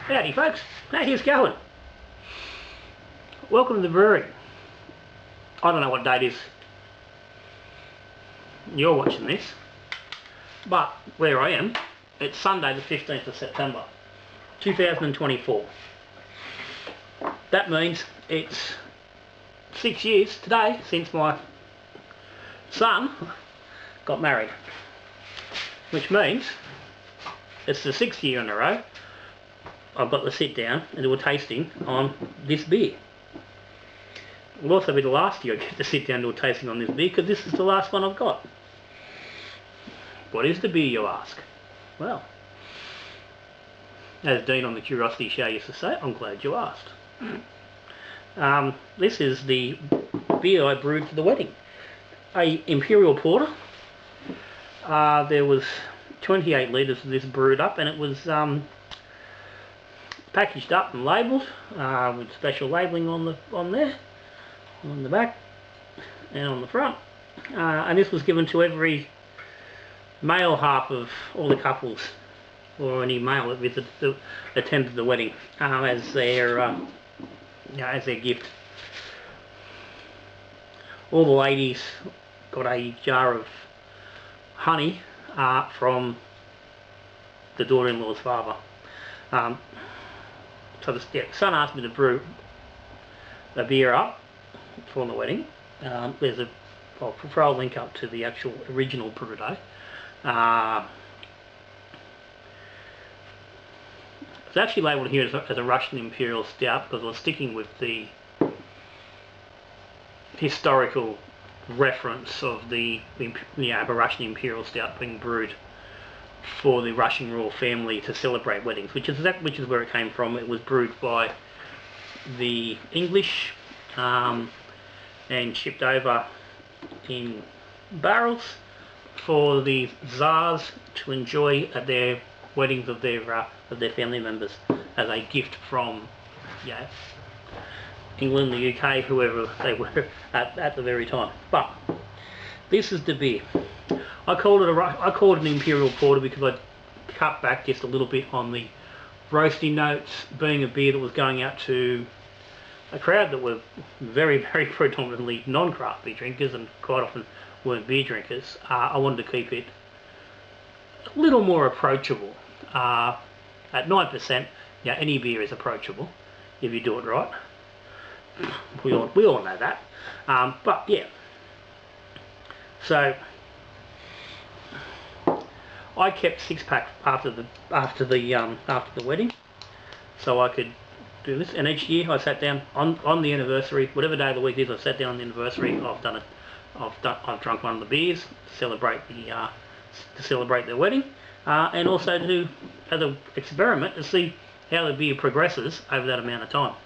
Howdy folks, how here's going? Welcome to the brewery. I don't know what date is you're watching this, but where I am, it's Sunday the 15th of September 2024. That means it's 6 years today since my son got married, which means it's the 6th year in a row I've got to sit down and do a tasting on this beer. It will also be the last year I get to sit down and do a tasting on this beer, because this is the last one I've got. What is the beer, you ask? Well, as Dean on the Curiosity Show used to say, I'm glad you asked. This is the beer I brewed for the wedding. A Imperial Porter. There was 28 litres of this brewed up, and it was packaged up and labelled with special labelling on there, on the back and on the front, and this was given to every male half of all the couples, or any male that attended the wedding, as their gift. All the ladies got a jar of honey from the daughter-in-law's father. So the son asked me to brew a beer up for the wedding. I'll throw a link up to the actual original brew day. It's actually labelled here as a Russian Imperial Stout, because I was sticking with the historical reference of the Russian Imperial Stout being brewed for the Russian royal family to celebrate weddings, which is where it came from. It was brewed by the English and shipped over in barrels for the Tsars to enjoy at their weddings of their family members, as a gift from England, the UK, whoever they were at the very time. But this is the beer. I called it an Imperial Porter because I cut back just a little bit on the roasty notes, being a beer that was going out to a crowd that were very, very predominantly non-craft beer drinkers, and quite often weren't beer drinkers. I wanted to keep it a little more approachable. At 9%, any beer is approachable if you do it right. We all know that. But yeah, so I kept 6-pack after the wedding, so I could do this. And each year I sat down on the anniversary, whatever day of the week it is, I sat down on the anniversary. I've drunk one of the beers to celebrate their wedding, and also as an experiment to see how the beer progresses over that amount of time.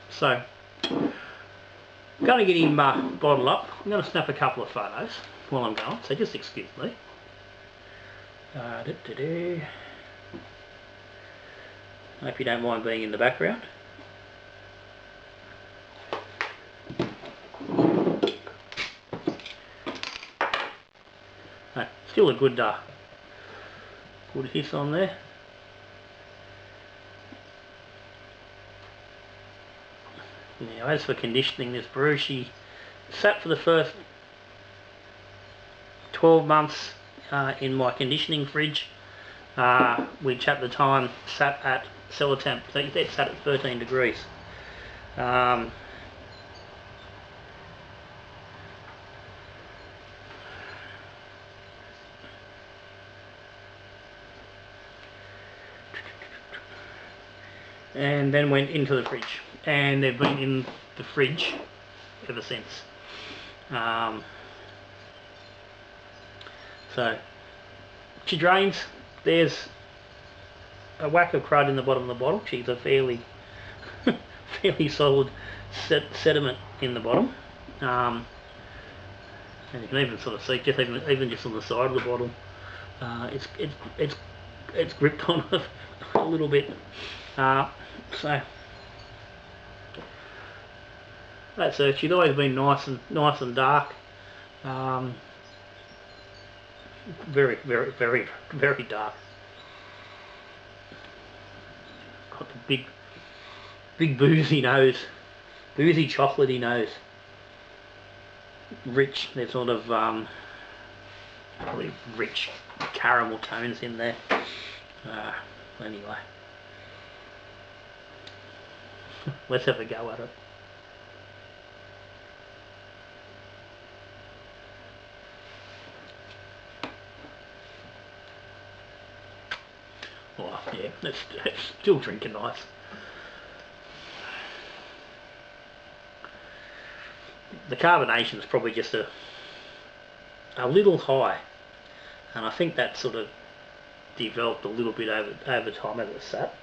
So I'm going to get him bottled up. I'm going to snap a couple of photos while I'm going, so just excuse me. Hope you don't mind being in the background. Still a good hiss on there. Now, as for conditioning this brew, she sat for the first 12 months in my conditioning fridge, which at the time sat at cellar temp. So it sat at 13 degrees. And then went into the fridge, and they've been in the fridge ever since. So she drains. There's a whack of crud in the bottom of the bottle. She's a fairly solid sediment in the bottom, and you can even sort of see even just on the side of the bottle, it's gripped on a little bit. So that's her. She's always been nice and dark. Very, very, very, very dark. got the big boozy nose, boozy chocolatey nose. Rich, there's sort of probably rich caramel tones in there. Anyway, let's have a go at it. Oh yeah, it's still drinking nice. The carbonation is probably just a little high, and I think that sort of developed a little bit over time as it sat.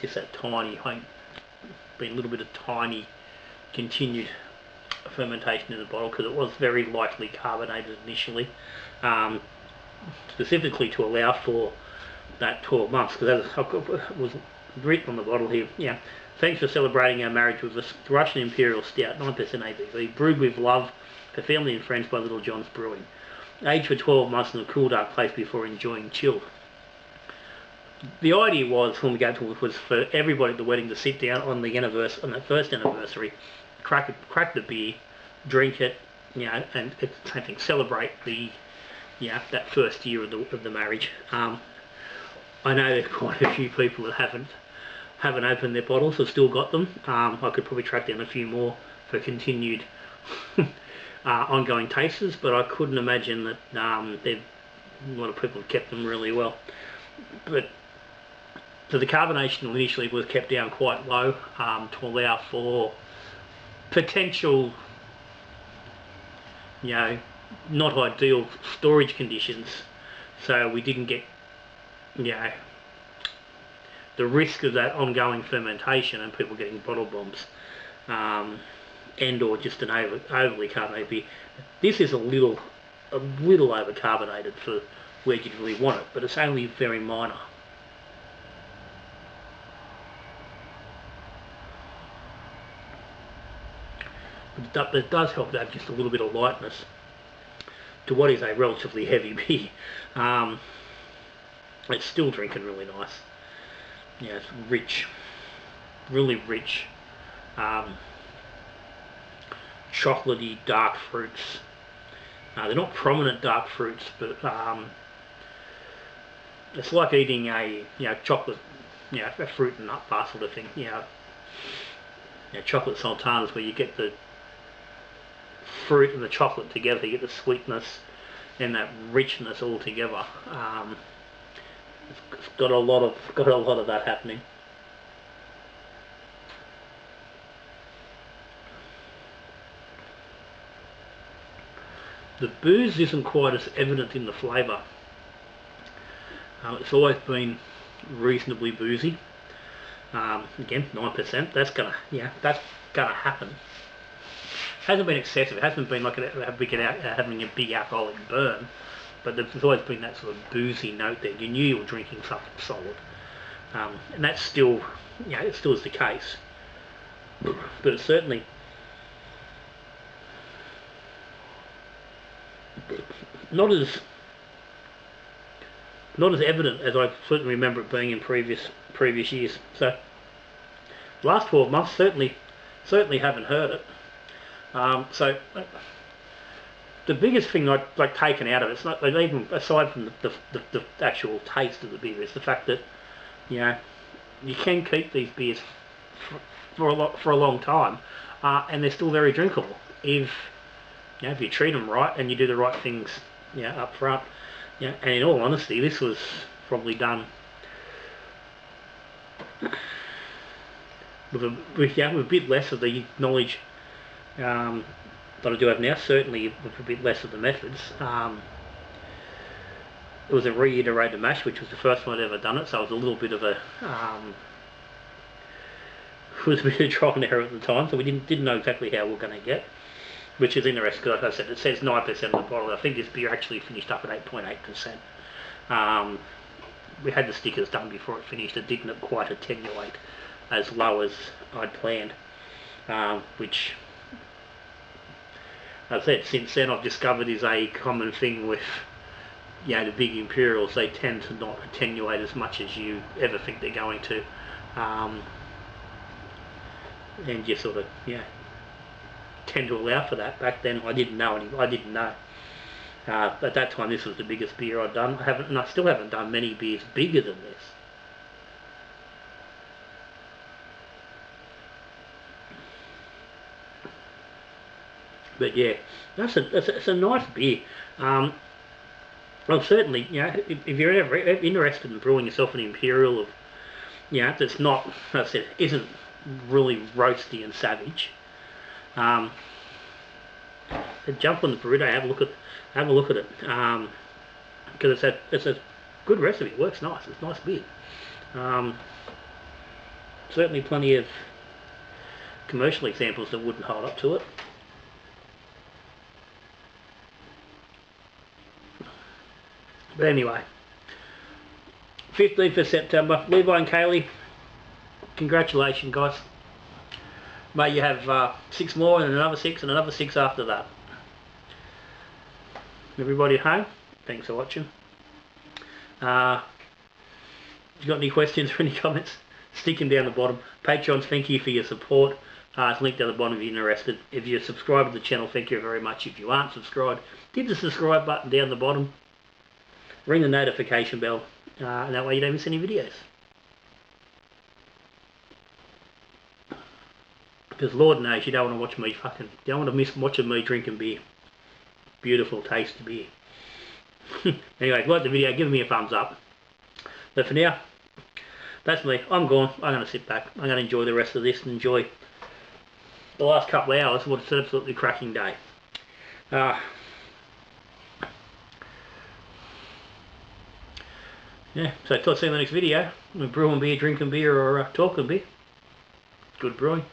Just that tiny, I think, been a little bit of tiny continued fermentation in the bottle, because it was very lightly carbonated initially, specifically to allow for that 12 months, because as it was written on the bottle here, yeah, thanks for celebrating our marriage with this Russian Imperial Stout, 9% ABV, brewed with love for family and friends by Little John's Brewing. Aged for 12 months in a cool, dark place before enjoying chilled. The idea was, when we got to it, was for everybody at the wedding to sit down on the anniversary, on that first anniversary, crack the beer, drink it, you know, and it's the same thing, celebrate the, you know, that first year of the marriage. I know there's quite a few people that haven't opened their bottles or still got them. I could probably track down a few more for continued ongoing tasters, but I couldn't imagine that a lot of people have kept them really well. But so the carbonation initially was kept down quite low to allow for potential, you know, not ideal storage conditions, so we didn't get, you know, the risk of that ongoing fermentation and people getting bottle bombs, and or just an overly carbonated beer. This is a little over carbonated for where you'd really want it, but it's only very minor. But it does help to have just a little bit of lightness to what is a relatively heavy beer. It's still drinking really nice. Yeah, it's rich, really rich, chocolatey dark fruits. They're not prominent dark fruits, but it's like eating a, you know, chocolate, you know, a fruit and nut bar sort of thing. You know, chocolate sultanas, where you get the fruit and the chocolate together, you get the sweetness and that richness all together. It's got a lot of that happening. The booze isn't quite as evident in the flavour. It's always been reasonably boozy. Again, 9%. That's gonna happen. Hasn't been excessive. It hasn't been like having a big alcoholic burn, but there's always been that sort of boozy note there. You knew you were drinking something solid, and that's still, you know, it still is the case. But it's certainly not as evident as I certainly remember it being in previous years. So last 12 months certainly haven't heard it. So the biggest thing I've like taken out of it, it's not even aside from the actual taste of the beer, is the fact that, you know, you can keep these beers for a long time, and they're still very drinkable if, you know, if you treat them right and you do the right things, you know, up front. Yeah, and in all honesty, this was probably done with a bit less of the knowledge that I do have now. Certainly with a bit less of the methods. It was a reiterated mash, which was the first time I'd ever done it, so it was a little bit of a trial and error at the time, so we didn't know exactly how we were going to get. Which is interesting, because like I said, it says 9% on the bottle. I think this beer actually finished up at 8.8%. We had the stickers done before it finished. It didn't quite attenuate as low as I'd planned, which, as I said, since then I've discovered is a common thing with, you know, the big Imperials, they tend to not attenuate as much as you ever think they're going to. And you sort of, you know, tend to allow for that. Back then, I didn't know. At that time, this was the biggest beer I'd done. I still haven't done many beers bigger than this. But yeah, it's a nice beer. Well, certainly, you know, if you're ever interested in brewing yourself an Imperial of, you know, that's not, as I said, isn't really roasty and savage, jump on the brew day, have a look at it, because it's a good recipe. It works nice. It's nice beer. Certainly, plenty of commercial examples that wouldn't hold up to it. But anyway, 15th of September, Levi and Kaylee, congratulations, guys. May you have 6 more and another 6 and another 6 after that. Everybody at home, thanks for watching. If you've got any questions or any comments, stick them down the bottom. Patrons, thank you for your support. It's linked down the bottom if you're interested. If you're subscribed to the channel, thank you very much. If you aren't subscribed, hit the subscribe button down the bottom. Ring the notification bell, and that way you don't miss any videos. Because Lord knows you don't want to watch me don't want to miss watching me drinking beer. Beautiful, tasty beer. Anyway, if you like the video, give me a thumbs up. But for now, that's me. I'm gone. I'm going to sit back. I'm going to enjoy the rest of this and enjoy the last couple of hours of what's an absolutely cracking day. Yeah, so till I see you in the next video. We're brewing beer, drinking beer, or talking beer. Good brewing.